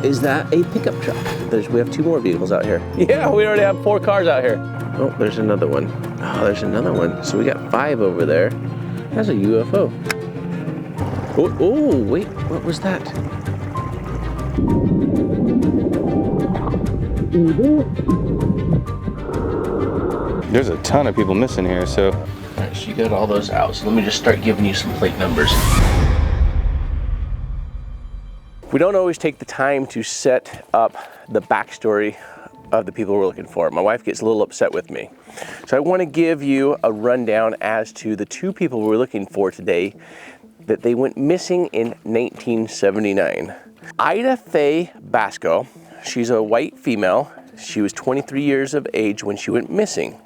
is that a pickup truck? We have 2 more vehicles out here. Yeah, we already have 4 cars out here. Oh, there's another one. Oh, there's another one. So we got 5 over there. That's a UFO. Oh, wait, what was that? There's a ton of people missing here, so. All right, so you got all those out. So let me just start giving you some plate numbers. We don't always take the time to set up the backstory of the people we're looking for. My wife gets a little upset with me. So I want to give you a rundown as to the 2 people we're looking for today that they went missing in 1979. Ida Fay Basco, she's a white female. She was 23 years of age when she went missing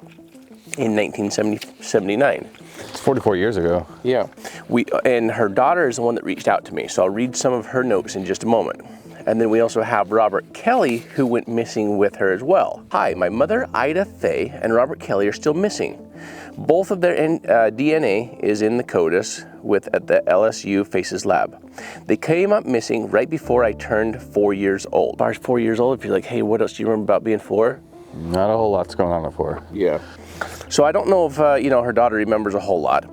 in 1979. It's 44 years ago. Yeah. And her daughter is the one that reached out to me, so I'll read some of her notes in just a moment. And then we also have Robert Kelley, who went missing with her as well. Hi, my mother, Ida Fay, and Robert Kelley are still missing. Both of their DNA is in the CODIS at the LSU Faces Lab. They came up missing right before I turned 4 years old. As far as 4 years old, if you're like, hey, what else do you remember about being 4? Not a whole lot's going on at 4. Yeah. So I don't know if, her daughter remembers a whole lot,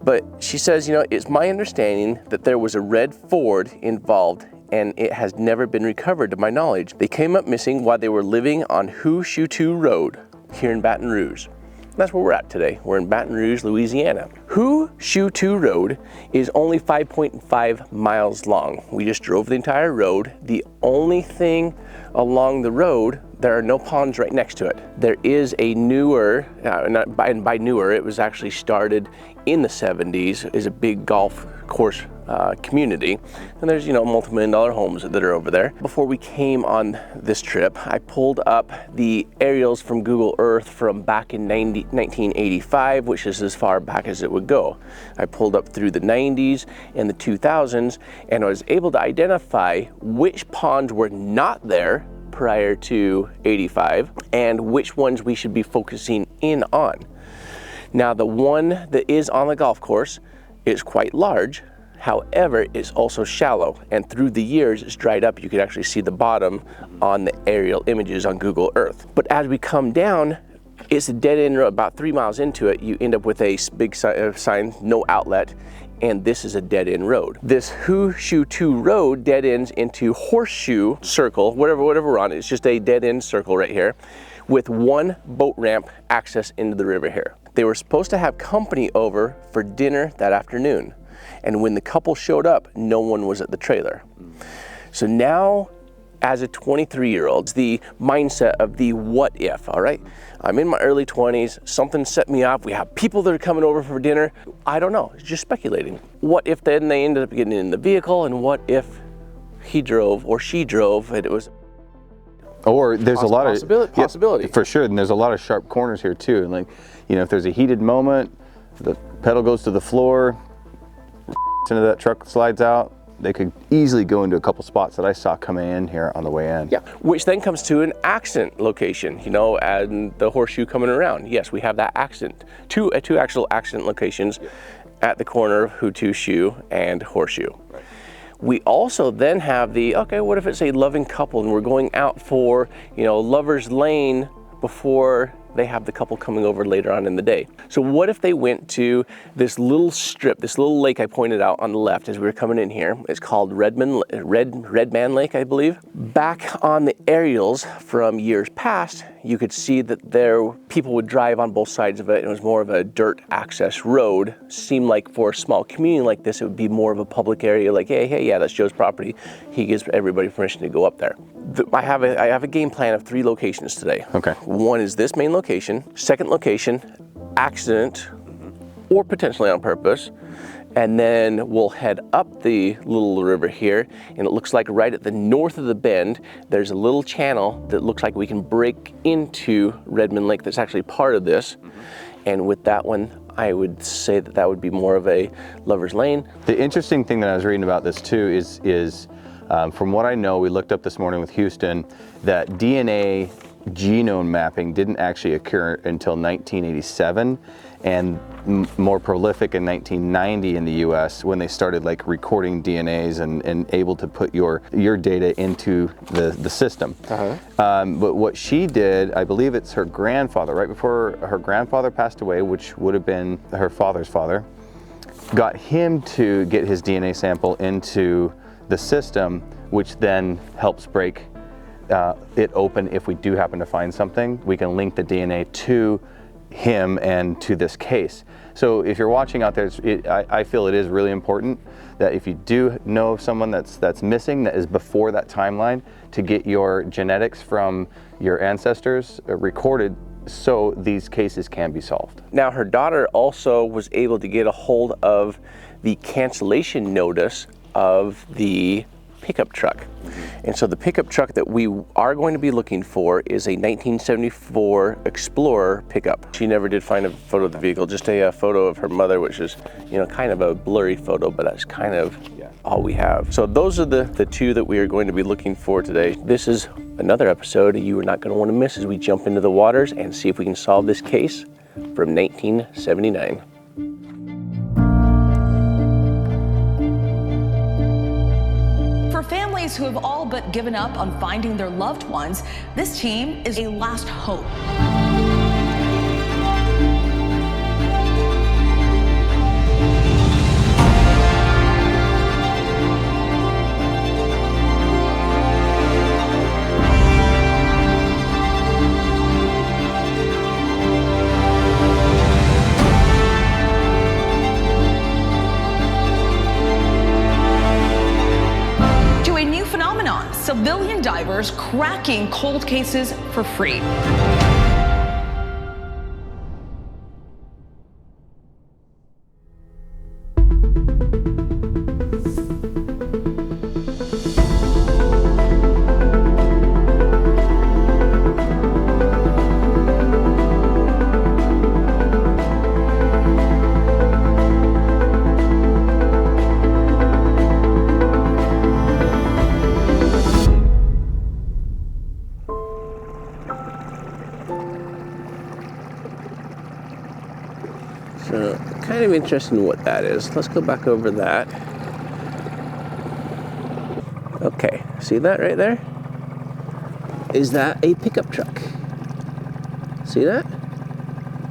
but she says, it's my understanding that there was a red Ford involved and it has never been recovered to my knowledge. They came up missing while they were living on Houshutu Road here in Baton Rouge. That's where we're at today. We're in Baton Rouge, Louisiana. Houshutu Road is only 5.5 miles long. We just drove the entire road. The only thing along the road, there are no ponds right next to it. There is a newer, and by newer, it was actually started in the 70s, is a big golf course community. And there's, multi-million-dollar homes that are over there. Before we came on this trip, I pulled up the aerials from Google Earth from back in 1985, which is as far back as it would go. I pulled up through the 90s and the 2000s, and I was able to identify which ponds were not there prior to 85 and which ones we should be focusing in on. Now, the one that is on the golf course is quite large. However, it's also shallow, and through the years it's dried up. You can actually see the bottom on the aerial images on Google Earth. But as we come down, it's a dead end road. About 3 miles into it, you end up with a big sign, no outlet, and this is a dead end road. This Houshutu Road dead ends into Horseshoe Circle, whatever we're on. It's just a dead end circle right here with one boat ramp access into the river here. They were supposed to have company over for dinner that afternoon. And when the couple showed up, no one was at the trailer. So now, as a 23-year-old, the mindset of the what if, all right? I'm in my early 20s, something set me off, we have people that are coming over for dinner. I don't know, it's just speculating. What if then they ended up getting in the vehicle, and what if he drove or she drove and it was... Or there's a lot of... Possibility. Yeah, for sure, and there's a lot of sharp corners here too. And like, if there's a heated moment, the pedal goes to the floor, into that truck slides out, they could easily go into a couple spots that I saw coming in here on the way in. Yeah, which then comes to an accident location, and the horseshoe coming around. Yes, we have that accident, two actual accident locations at the corner of Houshutu and Horseshoe. Right. We also then have what if it's a loving couple and we're going out for, Lover's Lane before they have the couple coming over later on in the day. So what if they went to this little strip, this little lake I pointed out on the left as we were coming in here? It's called Redman Lake, I believe. Back on the aerials from years past, you could see that people would drive on both sides of it, and it was more of a dirt access road. Seemed like for a small community like this, it would be more of a public area, like, hey, yeah, that's Joe's property. He gives everybody permission to go up there. I have a game plan of 3 locations today. Okay. One is this main location. Second location, accident, or potentially on purpose. And then we'll head up the little river here, and it looks like right at the north of the bend, there's a little channel that looks like we can break into Redman Lake that's actually part of this. And with that one, I would say that would be more of a Lover's Lane. The interesting thing that I was reading about this too is from what I know, we looked up this morning with Houston, that DNA genome mapping didn't actually occur until 1987. and more prolific in 1990 in the US when they started like recording DNAs and able to put your data into the system. But what she did, I believe it's her grandfather, right before her grandfather passed away, which would have been her father's father, got him to get his DNA sample into the system, which then helps break it open. If we do happen to find something, we can link the DNA to him and to this case. So if you're watching out there, I feel it is really important that if you do know of someone that's missing, that is before that timeline, to get your genetics from your ancestors recorded so these cases can be solved. Now, her daughter also was able to get a hold of the cancellation notice of the pickup truck. And so the pickup truck that we are going to be looking for is a 1974 Explorer pickup. She never did find a photo of the vehicle, just a photo of her mother, which is, you know, kind of a blurry photo, but that's kind of all we have. So those are the two that we are going to be looking for today. This is another episode you are not going to want to miss as we jump into the waters and see if we can solve this case from 1979. Families who have all but given up on finding their loved ones, this team is a last hope. Civilian divers cracking cold cases for free. So, kind of interested in what that is. Let's go back over that. Okay, see that right there? Is that a pickup truck? See that?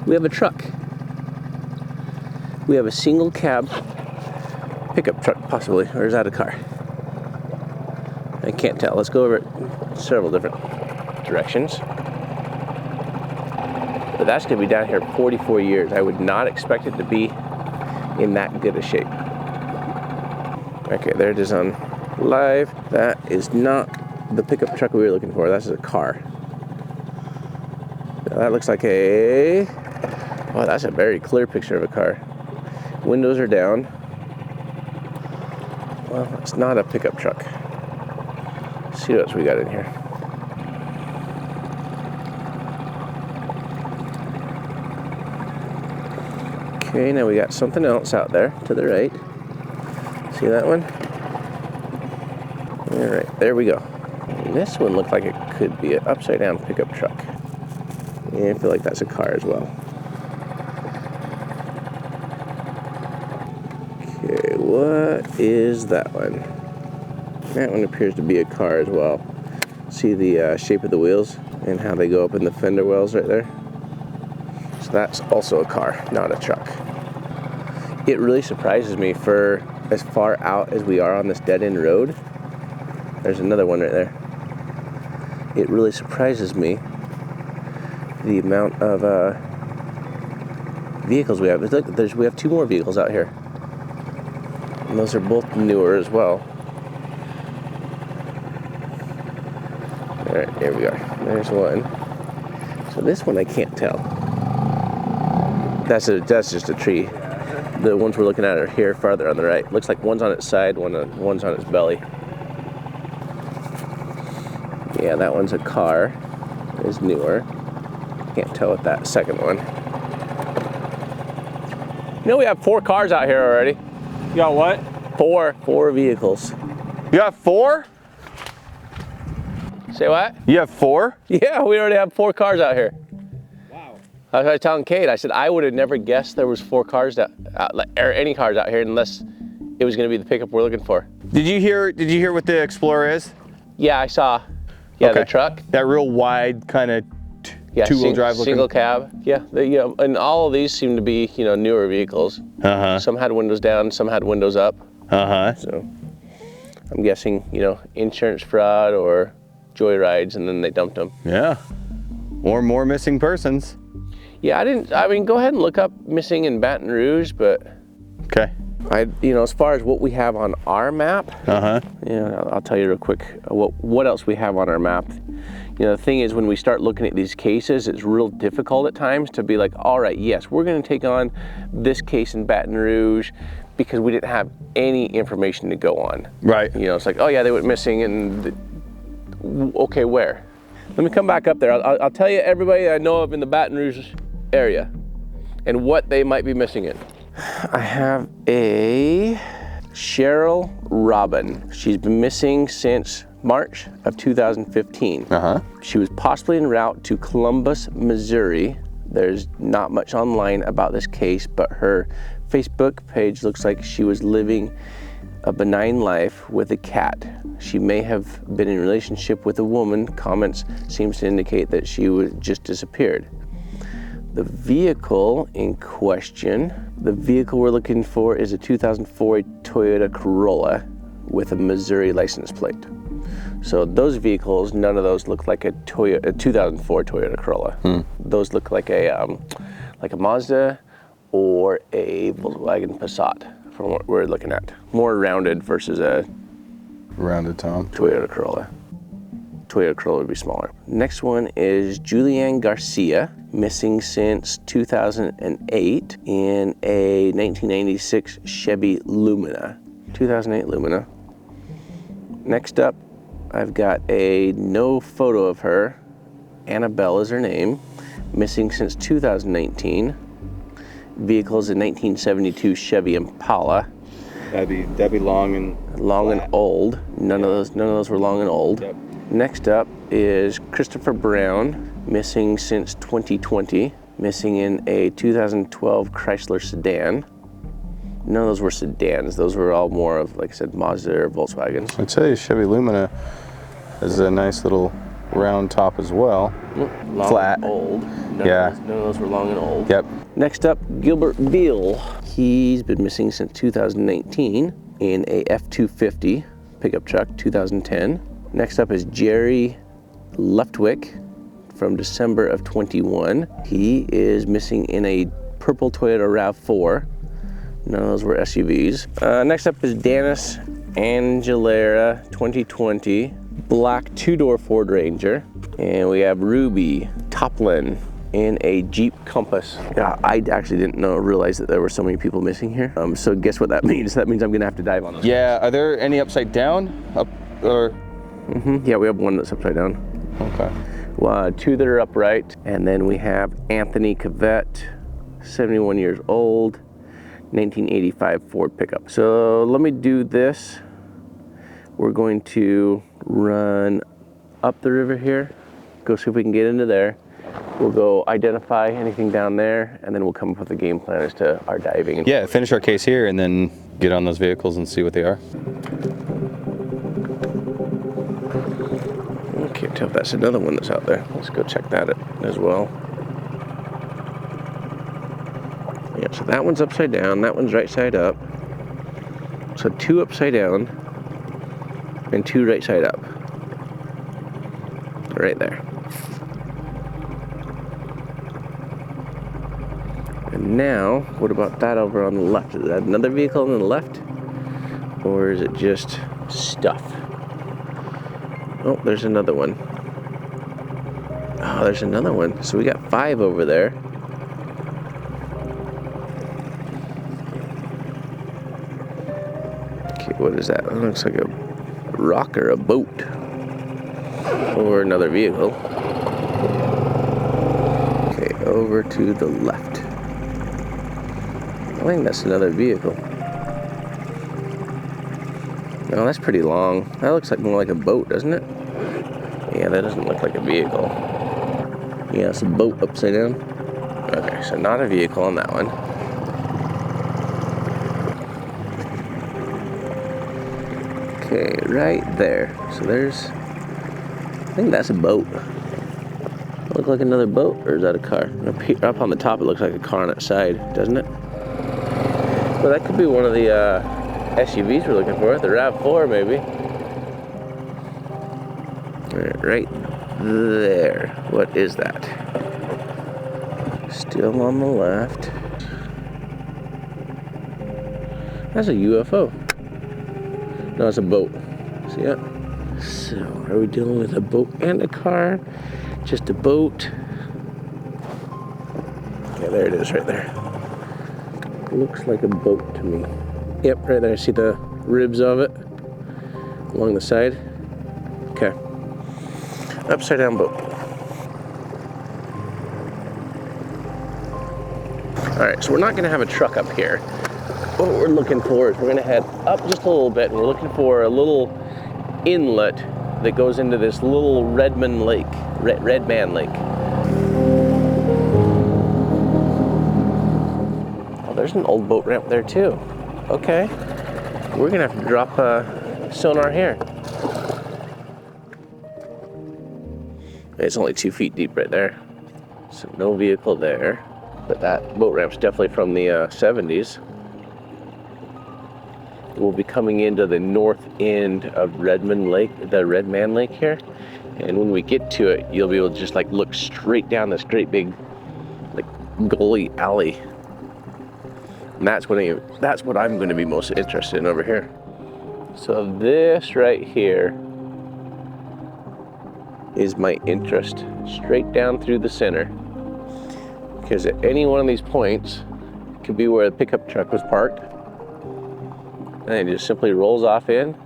We have a truck. We have a single cab pickup truck, possibly, or is that a car? I can't tell. Let's go over it several different directions. But that's going to be down here 44 years. I would not expect it to be in that good a shape. Okay, there it is on live. That is not the pickup truck we were looking for. That's a car. Now that looks like a... Oh, that's a very clear picture of a car. Windows are down. Well, it's not a pickup truck. Let's see what else we got in here. Okay, now we got something else out there to the right. See that one? All right, there we go. And this one looked like it could be an upside down pickup truck. Yeah, I feel like that's a car as well. Okay, what is that one? That one appears to be a car as well. See the shape of the wheels and how they go up in the fender wells right there? So that's also a car, not a truck. It really surprises me for as far out as we are on this dead-end road. There's another one right there. It really surprises me the amount of vehicles we have. Look, we have two more vehicles out here. And those are both newer as well. All right, here we are. There's one. So this one I can't tell. That's just a tree. The ones we're looking at are here farther on the right. Looks like one's on its side, one's on its belly. Yeah, that one's a car. It's newer. Can't tell with that second one. You know we have 4 cars out here already. You got what? 4 vehicles. You have 4? Say what? You have 4? Yeah, we already have 4 cars out here. Wow. I was telling Kate, I said, I would have never guessed there was 4 cars or any cars out here unless it was going to be the pickup we're looking for. Did you hear what the Explorer is? Yeah, I saw. Yeah, Okay. the truck. That real wide kind of Yeah, two-wheel drive looking. single cab. Yeah, and all of these seem to be, newer vehicles. Some had windows down, some had windows up. So I'm guessing, insurance fraud or joyrides, and then they dumped them. Yeah. Or more missing persons. Yeah, go ahead and look up missing in Baton Rouge, but Okay. as far as what we have on our map, I'll tell you real quick what else we have on our map. The thing is, when we start looking at these cases, it's real difficult at times to be like, all right, yes, we're going to take on this case in Baton Rouge because we didn't have any information to go on. Right. It's like, oh yeah, they went missing, and okay, where? Let me come back up there. I'll tell you everybody I know of in the Baton Rouge area and what they might be missing in. I have a Cheryl Robin. She's been missing since March of 2015. She was possibly en route to Columbus, Missouri. There's not much online about this case, but her Facebook page looks like she was living a benign life with a cat. She may have been in a relationship with a woman. Comments seems to indicate that she was just disappeared. The vehicle in question, the vehicle we're looking for is a 2004 Toyota Corolla with a Missouri license plate. So those vehicles, none of those look like a 2004 Toyota Corolla. Those look like a Mazda or a Volkswagen Passat from what we're looking at. More rounded versus a Rounded Tom. Toyota Corolla. Toyota Corolla would be smaller. Next one is Julianne Garcia, missing since 2008 in a 1996 Chevy Lumina. 2008 Lumina. Next up, I've got a no photo of her. Annabelle is her name. Missing since 2019. Vehicles in 1972 Chevy Impala. That'd be long and old. None of those were long and old. Yep. Next up is Christopher Brown, missing since 2020. Missing in a 2012 Chrysler sedan. None of those were sedans. Those were all more of, like I said, Mazda or Volkswagens. I'd say Chevy Lumina has a nice little round top as well. Long Flat. and old. None of those were long and old. Yep. Next up, Gilbert Beal. He's been missing since 2019 in a F-250 pickup truck, 2010. Next up is Jerry Leftwick from December of 21. He is missing in a purple Toyota RAV4. None of those were SUVs. Next up is Danis Angelera, 2020, black two-door Ford Ranger. And we have Ruby Toplin in a Jeep Compass. Yeah, I actually didn't realize that there were so many people missing here. So guess what that means? That means I'm gonna have to dive on this. Yeah, are there any upside down? Yeah, we have one that's upside down. Okay. Well, 2 that are upright. And then we have Anthony Cavett, 71 years old, 1985 Ford pickup. So let me do this. We're going to run up the river here, go see if we can get into there. We'll go identify anything down there, and then we'll come up with a game plan as to our diving. Yeah, finish our case here and then get on those vehicles and see what they are. Can't tell if that's another one that's out there. Let's go check that as well. Yeah, so that one's upside down, that one's right side up. So 2 upside down and 2 right side up. Right there. And now, what about that over on the left? Is that another vehicle on the left? Or is it just stuff? Oh, there's another one. Oh, there's another one. So we got 5 over there. Okay, what is that? It looks like a rock or a boat. Or another vehicle. Okay, over to the left. I think that's another vehicle. No, that's pretty long. That looks like more like a boat, doesn't it? Yeah, that doesn't look like a vehicle. Yeah, it's a boat upside down. Okay, so not a vehicle on that one. Okay, right there. So there's, I think that's a boat. Look like another boat, or is that a car? Up on the top, it looks like a car on its side, doesn't it? Well, that could be one of the SUVs we're looking for, the RAV4 maybe. Right there. What is that? Still on the left. That's a UFO. No, it's a boat. See it? So, are we dealing with a boat and a car? Just a boat? Yeah, there it is right there. Looks like a boat to me. Yep, right there. See the ribs of it along the side? Okay. Upside down boat. All right, so we're not gonna have a truck up here. What we're looking for is we're gonna head up just a little bit, and we're looking for a little inlet that goes into this little Redman Lake. Redman Lake. Oh, there's an old boat ramp there too. Okay. We're gonna have to drop sonar here. It's only 2 feet deep right there. So no vehicle there. But that boat ramp's definitely from the 70s. We'll be coming into the north end of Redman Lake, the Redman Lake here. And when we get to it, you'll be able to just like look straight down this great big like gully alley. And that's what I'm going to be most interested in over here. So this right here is my interest, straight down through the center. Because at any one of these points could be where the pickup truck was parked. And it just simply rolls off in.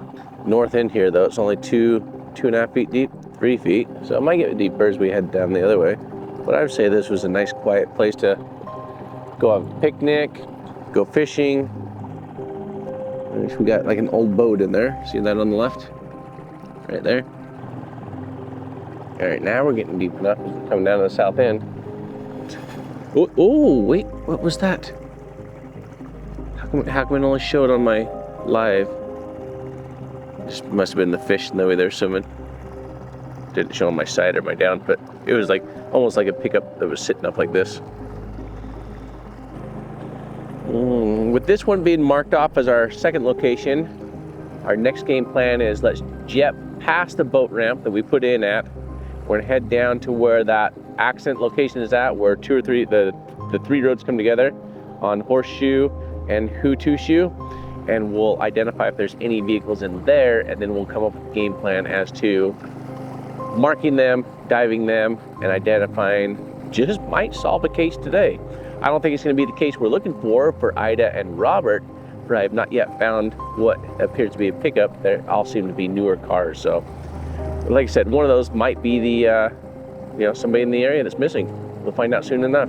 North end here though, it's only 2.5 feet deep, 3 feet. So it might get deeper as we head down the other way. But I would say this was a nice quiet place to go have a picnic, go fishing. We got like an old boat in there. See that on the left? Right there. All right, now we're getting deep enough as we're coming down to the south end. Oh, wait, what was that? How come it only showed on my live? Just must have been the fish in the way they're swimming. Didn't show on my side or my down, but it was like almost like a pickup that was sitting up like this. With this one being marked off as our second location, our next game plan is let's jet past the boat ramp that we put in at. We're gonna head down to where that accident location is at, where the three roads come together on Horseshoe and Hootooshoo, and we'll identify if there's any vehicles in there, and then we'll come up with a game plan as to marking them, diving them, and identifying. Just might solve a case today. I don't think it's going to be the case we're looking for Ida and Robert, but I have not yet found what appears to be a pickup. They all seem to be newer cars, so like I said, one of those might be the somebody in the area that's missing. We'll find out soon enough.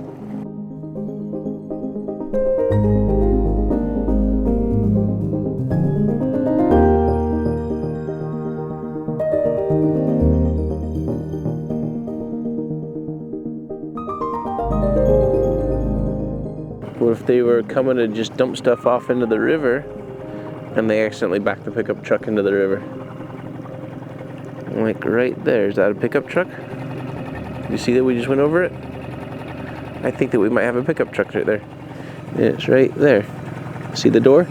What if they were coming to just dump stuff off into the river and they accidentally backed the pickup truck into the river? Like right there, is that a pickup truck? You see that we just went over it? I think that we might have a pickup truck right there. It's right there. See the door?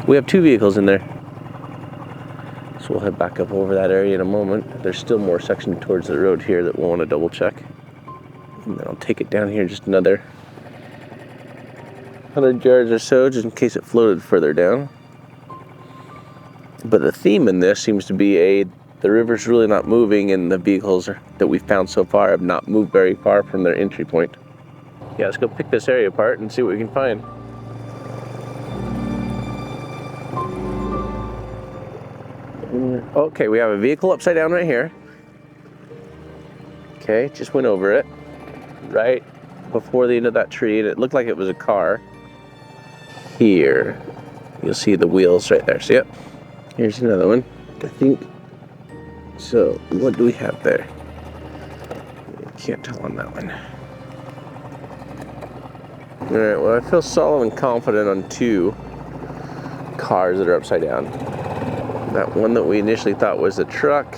We have two vehicles in there. So we'll head back up over that area in a moment. There's still more section towards the road here that we'll want to double check. And then I'll take it down here just another 100 yards or so, just in case it floated further down. But the theme in this seems to be the river's really not moving, and the vehicles that we've found so far have not moved very far from their entry point. Yeah, let's go pick this area apart and see what we can find. Okay, we have a vehicle upside down right here. Okay, just went over it right before the end of that tree, and it looked like it was a car. Here, you'll see the wheels right there. See it? Here's another one, I think. So, what do we have there? Can't tell on that one. All right, well, I feel solid and confident on 2 cars that are upside down. That one that we initially thought was a truck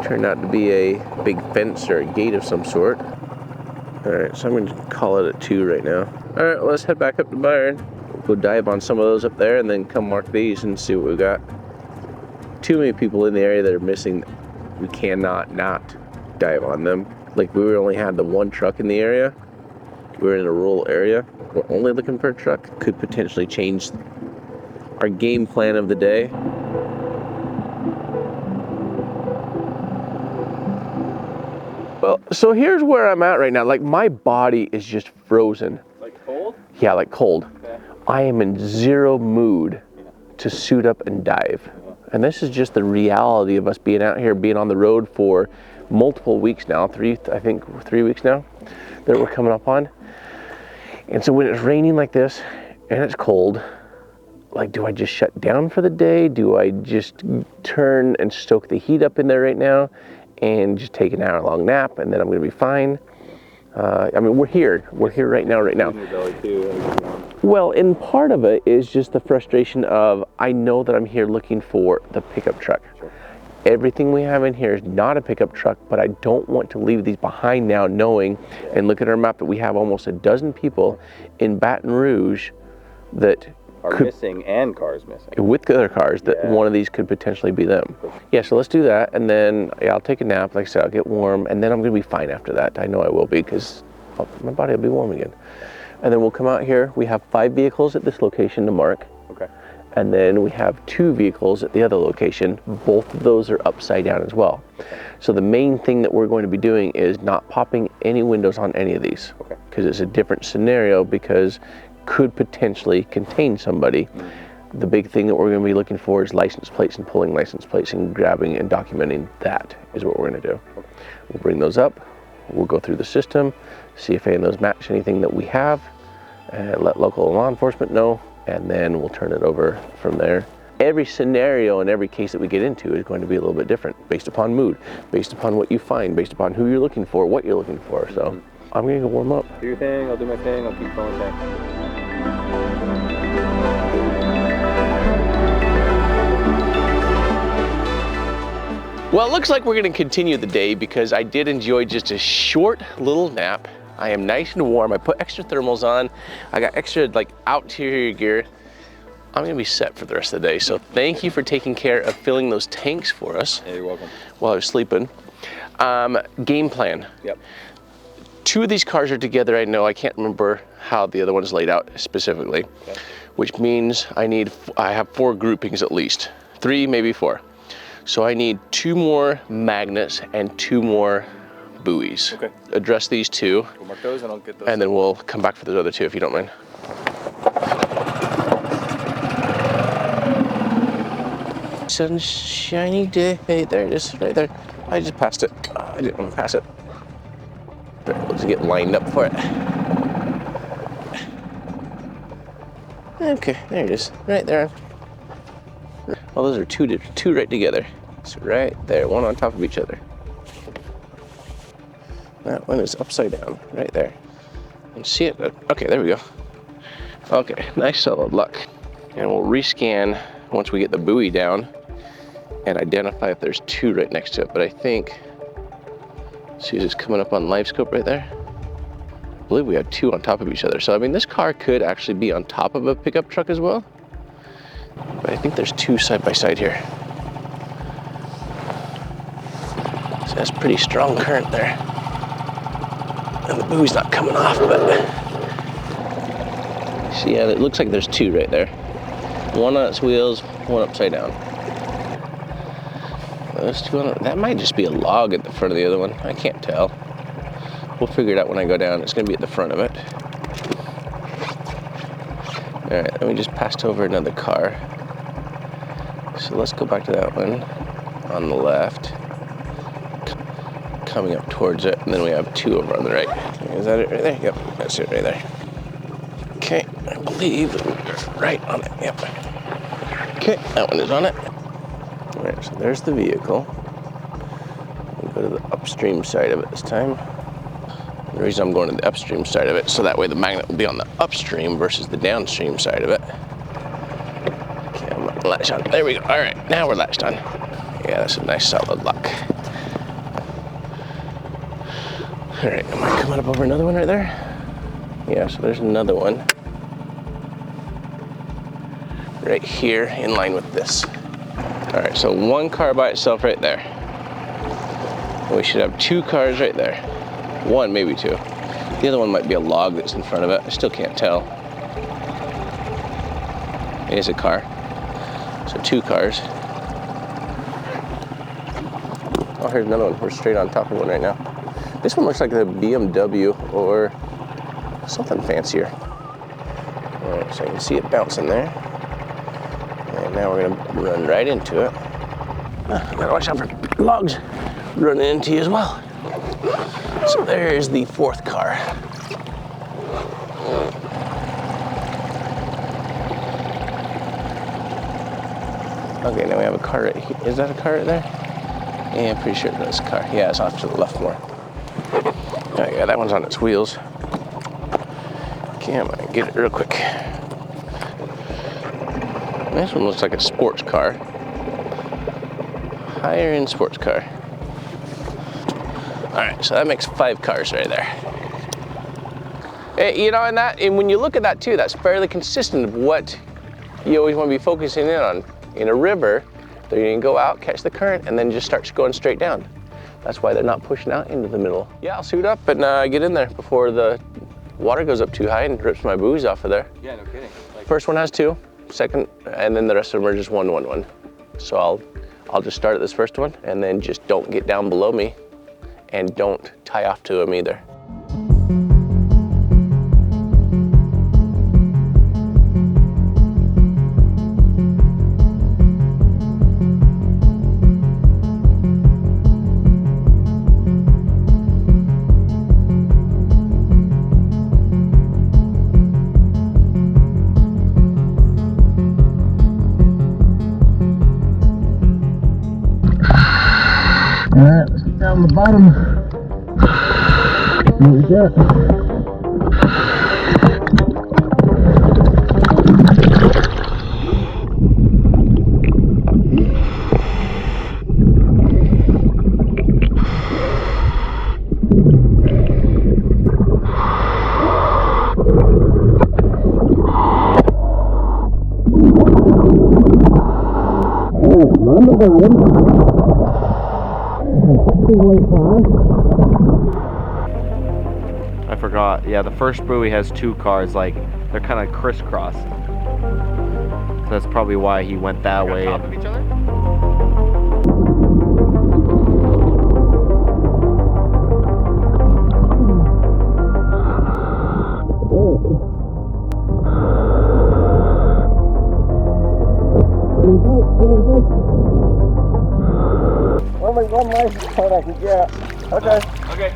turned out to be a big fence or a gate of some sort. All right, so I'm going to call it a 2 right now. All right, well, let's head back up to Byron. We'll go dive on some of those up there and then come mark these and see what we've got. Too many people in the area that are missing. We cannot not dive on them. Like, we only had the 1 truck in the area. We're in a rural area. We're only looking for a truck. Could potentially change our game plan of the day. Well, so here's where I'm at right now. Like, my body is just frozen. Like cold? Yeah, like cold. Okay. I am in zero mood to suit up and dive. And this is just the reality of us being out here, being on the road for multiple weeks now, I think 3 weeks now that we're coming up on. And so when it's raining like this and it's cold, like, do I just shut down for the day? Do I just turn and stoke the heat up in there right now and just take an hour-long nap and then I'm gonna be fine? I mean, we're here right now. Well, and part of it is just the frustration of, I know that I'm here looking for the pickup truck. Sure. Everything we have in here is not a pickup truck, but I don't want to leave these behind now, knowing, and look at our map, that we have almost a dozen people in Baton Rouge that are missing, and cars missing. With other cars, that one of these could potentially be them. Yeah, so let's do that, and then I'll take a nap, like I said, I'll get warm, and then I'm gonna be fine after that. I know I will be, because my body will be warm again. And then we'll come out here. We have 5 vehicles at this location to mark. Okay. And then we have 2 vehicles at the other location. Both of those are upside down as well. Okay. So the main thing that we're going to be doing is not popping any windows on any of these. Okay. Because it's a different scenario, because could potentially contain somebody. Mm-hmm. The big thing that we're going to be looking for is license plates, and pulling license plates and grabbing and documenting. That is what we're going to do. Okay. We'll bring those up. We'll go through the system, see if any of those match anything that we have, and let local law enforcement know, and then we'll turn it over from there. Every scenario and every case that we get into is going to be a little bit different, based upon mood, based upon what you find, based upon who you're looking for, what you're looking for. So I'm gonna go warm up. Do your thing, I'll do my thing, I'll keep going thing. Well, it looks like we're gonna continue the day, because I did enjoy just a short little nap. I am nice and warm. I put extra thermals on. I got extra out-interior gear. I'm gonna be set for the rest of the day. So thank you for taking care of filling those tanks for us. Yeah, you're welcome. While I was sleeping. Game plan. Yep. 2 of these cars are together. I know, I can't remember how the other one's laid out specifically, okay. Which means I have 4 groupings at least. 3, maybe 4. So I need 2 more magnets and 2 more buoys. Okay. Address these 2. We'll mark those and I'll get those. And then we'll come back for those other 2 if you don't mind. Sunshiny day. Hey, there it is, right there. I just passed it. I didn't want to pass it. Right, we'll just get lined up for it. Okay, there it is, right there. Well, those are two right together. So right there, one on top of each other. That one is upside down, right there. You see it? Okay, there we go. Okay, nice solid luck. And we'll rescan once we get the buoy down and identify if there's 2 right next to it. But I think, see, it's coming up on live scope right there. I believe we have 2 on top of each other. So I mean, this car could actually be on top of a pickup truck as well. But I think there's 2 side by side here. So that's pretty strong current there. And the buoy's not coming off, but see, yeah, it looks like there's 2 right there. 1 on its wheels, 1 upside down. Those 2 on, that might just be a log at the front of the other one. I can't tell. We'll figure it out when I go down. It's gonna be at the front of it. All right, let me just pass over another car. So let's go back to that one on the left. Coming up towards it, and then we have 2 over on the right. Is that it right there? Yep, that's it right there. Okay, I believe we're right on it, yep. Okay, that one is on it. All right, so there's the vehicle. We'll go to the upstream side of it this time. The reason I'm going to the upstream side of it, so that way the magnet will be on the upstream versus the downstream side of it. Okay, I'm gonna latch on. There we go. All right, now we're latched on. Yeah, that's a nice solid lock. All right, am I coming up over another one right there? Yeah, so there's another one right here in line with this. All right, so one car by itself right there. And we should have two cars right there. One, maybe two. The other one might be a log that's in front of it. I still can't tell. It is a car. So two cars. Oh, here's another one. We're straight on top of one right now. This one looks like a BMW or something fancier. All right, so you can see it bouncing there. And now we're gonna run right into it. Gotta watch out for logs running into you as well. So there's the fourth car. Okay, now we have a car right here. Is that a car right there? Yeah, I'm pretty sure that's a car. Yeah, it's off to the left more. Oh yeah, that one's on its wheels. Okay, I'm gonna get it real quick. This one looks like a sports car. Higher end sports car. All right, so that makes 5 cars right there. You know, and when you look at that too, that's fairly consistent of what you always want to be focusing in on. In a river, they're going to go out, catch the current, and then just start going straight down. That's why they're not pushing out into the middle. Yeah, I'll suit up and get in there before the water goes up too high and rips my buoys off of there. Yeah, no kidding. First one has 2, second, and then the rest of them are just 1, 1, 1. So I'll just start at this first one, and then just don't get down below me, and don't tie off to them either. Alright, let's get down the bottom. What we got? On the bottom. I forgot. Yeah, the first buoy has 2 cars, like they're kind of crisscrossed. So that's probably why he went that way. On top of each other? Only one license plate I can get. Okay. Okay.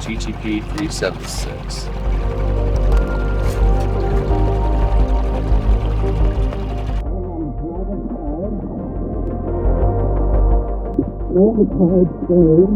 GTP 376. All the cards stayed.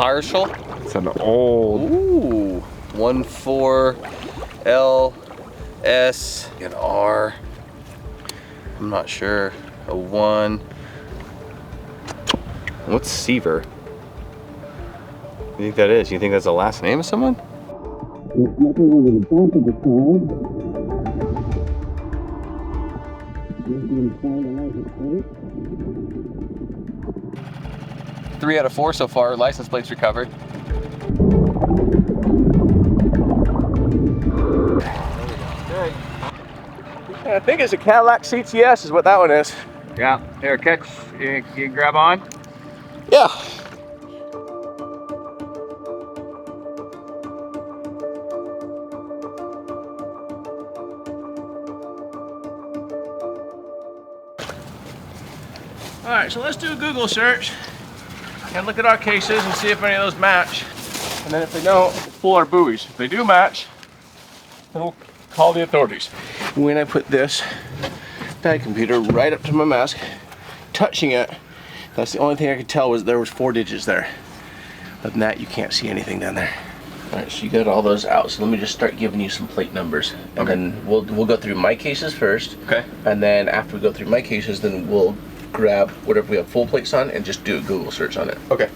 partial. It's an old. Ooh. 1-4 L S and R. I'm not sure. A 1. What's Seaver? You think that is? You think that's the last name of someone? There's nothing over the top of the car. You can find a license plate. 3 out of 4 so far. License plates recovered. I think it's a Cadillac CTS is what that one is. Yeah. Here, catch. You grab on. Yeah. All right, so let's do a Google search and look at our cases and see if any of those match. And then if they don't, pull our buoys. If they do match, then we'll call the authorities. When I put this bag computer right up to my mask, touching it, that's the only thing I could tell was there was 4 digits there. Other than that, you can't see anything down there. All right, so you got all those out. So let me just start giving you some plate numbers, and then we'll go through my cases first. Okay. And then after we go through my cases, then we'll grab whatever we have full plates on and just do a Google search on it. Okay.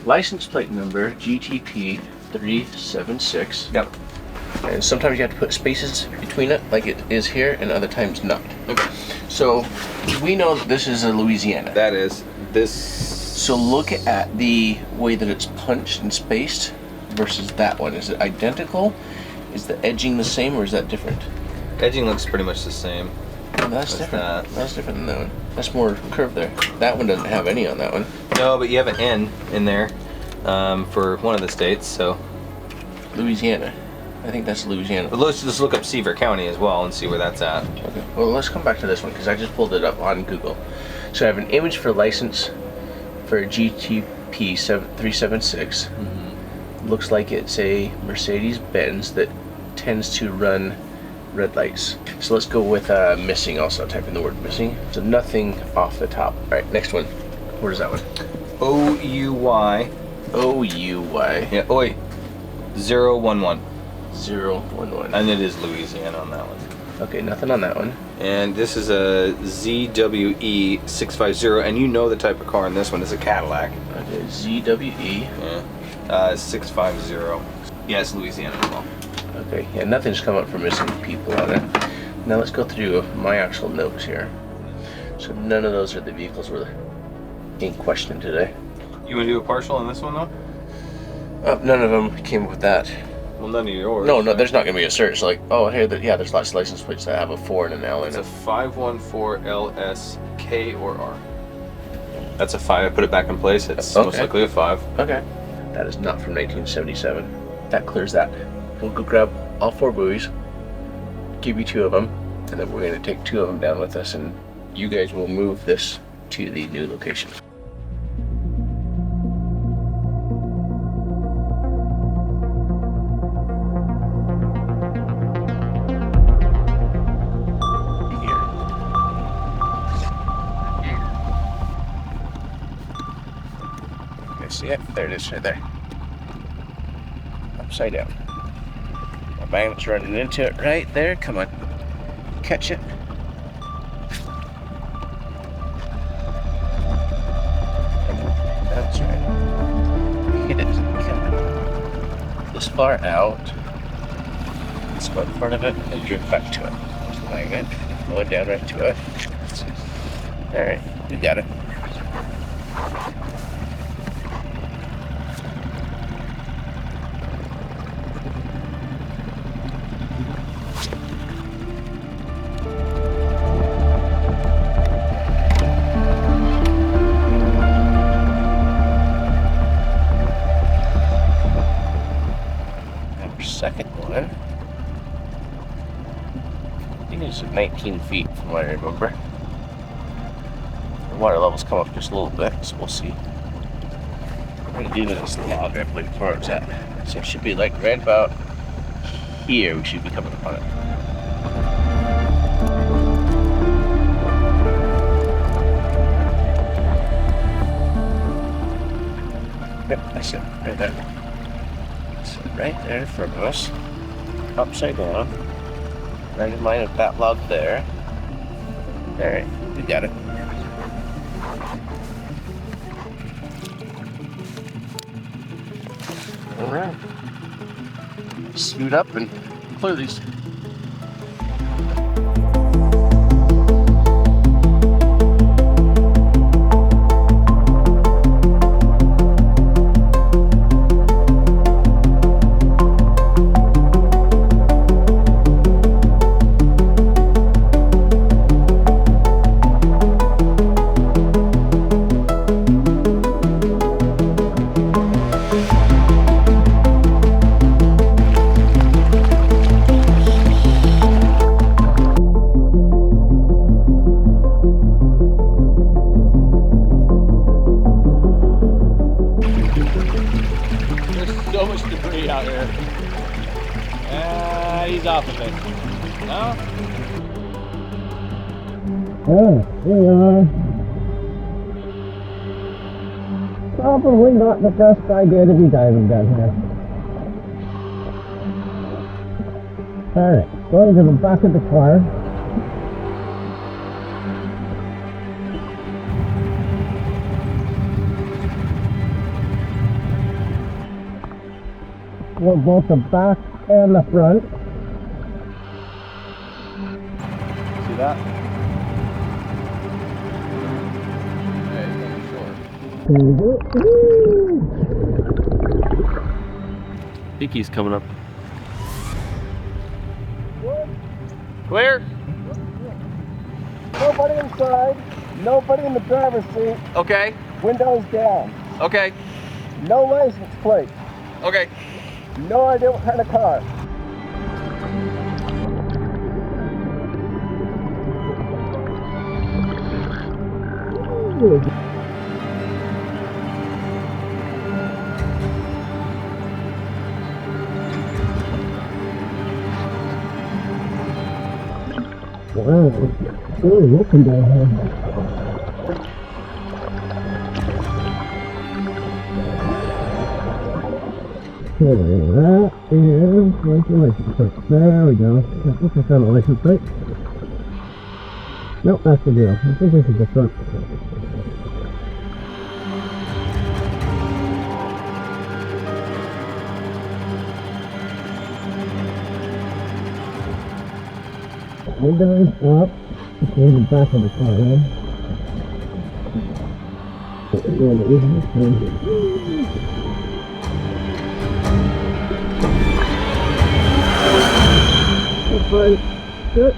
License plate number GTP 376. Yep. And sometimes you have to put spaces between it, like it is here, and other times not. Okay. So we know that this is a Louisiana. That is this. So look at the way that it's punched and spaced versus that one. Is it identical? Is the edging the same, or is that different? Edging looks pretty much the same. Oh, that's different. that? That's different than that one. That's more curved there. That one doesn't have any on that one. No, but you have an N in there for one of the states, so. Louisiana. I think that's Louisiana. But let's just look up Seaver County as well and see where that's at. Okay. Well, let's come back to this one because I just pulled it up on Google. So I have an image for license for GTP 376. Looks like it's a Mercedes-Benz that tends to run red lights. So let's go with missing also. Type in the word missing. So nothing off the top. All right, next one. Where's that one? O-U-Y. O-U-Y. Yeah, Oi. 011. 011. And it is Louisiana on that one. Okay, nothing on that one. And this is a ZWE 650, and you know the type of car in this one is a Cadillac. Okay, ZWE. Yeah. 650. Yeah, it's Louisiana as well. Okay, yeah, nothing's come up for missing people on it. Now let's go through my actual notes here. So none of those are the vehicles were in question today. You want to do a partial on this one though? None of them came with that. Well, none of yours. No, there's not going to be a search. Like, oh, hey, yeah, there's lots of license plates that have a 4 and an L in It's it. a 514 LS K or R. That's a 5. I put it back in place. It's most likely a 5. Okay. That is not from 1977. That clears that. We'll go grab all 4 buoys, give you 2 of them, and then we're going to take 2 of them down with us, and you guys will move this to the new location. See it? There it is, right there. Upside down. My magnet's running into it right there. Come on. Catch it. That's right. Hit it. Come on. This far out. Let's go in front of it and drift back to it. There's the magnet. Going down right to it. Alright, we got it. Second one, I think it's 19 feet from what I remember. The water levels come up just a little bit, so we'll see. We're going to do this log, I believe, where it's at. So it should be like right about here, we should be coming upon it. Yep, that's it. Right right there. So right there in front of us, upside down, right in line with that log there. All right, we got it. All right. Scoot up and clear these. So much debris out here. He's off of it. No? Oh, here we are. Probably not the best idea to be diving down here. Alright, going to the back of the car. For both the back and the front. See that? I think he's coming up. Clear? Nobody inside, nobody in the driver's seat, Okay. windows down, Okay. no license plate, Okay. no idea what kind of car. Wow, it's really looking down here. Okay, that is where's the license plate? There we go. I think I found a license plate. Nope, that's the deal. I think this is the front. Windows up. Okay, the back of the car, right? Good.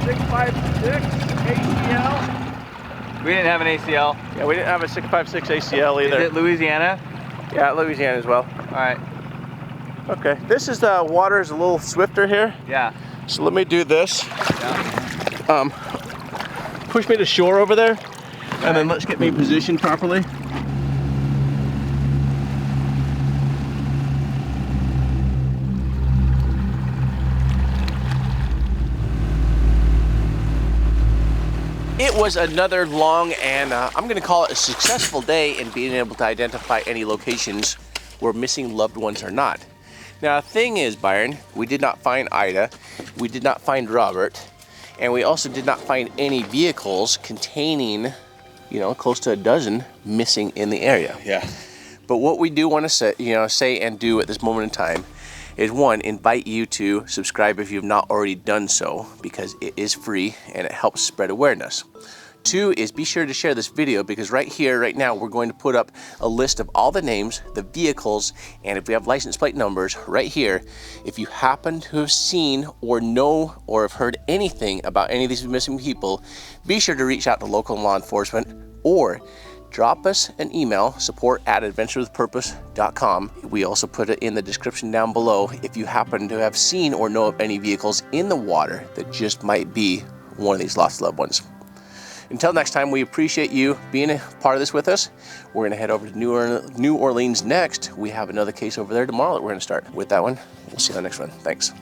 656 ACL. We didn't have an ACL. Yeah, we didn't have a 656 ACL either. Is it Louisiana? Yeah, Louisiana as well. All right. Okay, this is the water's a little swifter here. Yeah. So let me do this. Yeah. Push me to shore over there, and then let's get me positioned properly. It was another long and I'm going to call it a successful day in being able to identify any locations where missing loved ones are not. Now the thing is, Byron, we did not find Ida, we did not find Robert, and we also did not find any vehicles containing, you know, close to a dozen missing in the area. Yeah. But what we do want to say and do at this moment in time is, one, invite you to subscribe if you've not already done so, because it is free and it helps spread awareness. Two is be sure to share this video, because right here, right now, we're going to put up a list of all the names, the vehicles, and if we have license plate numbers right here. If you happen to have seen or know or have heard anything about any of these missing people, be sure to reach out to local law enforcement or drop us an email, support@adventurewithpurpose.com. We also put it in the description down below if you happen to have seen or know of any vehicles in the water that just might be one of these lost loved ones. Until next time, we appreciate you being a part of this with us. We're gonna head over to New Orleans next. We have another case over there tomorrow that we're gonna start with that one. We'll see you on the next one. Thanks.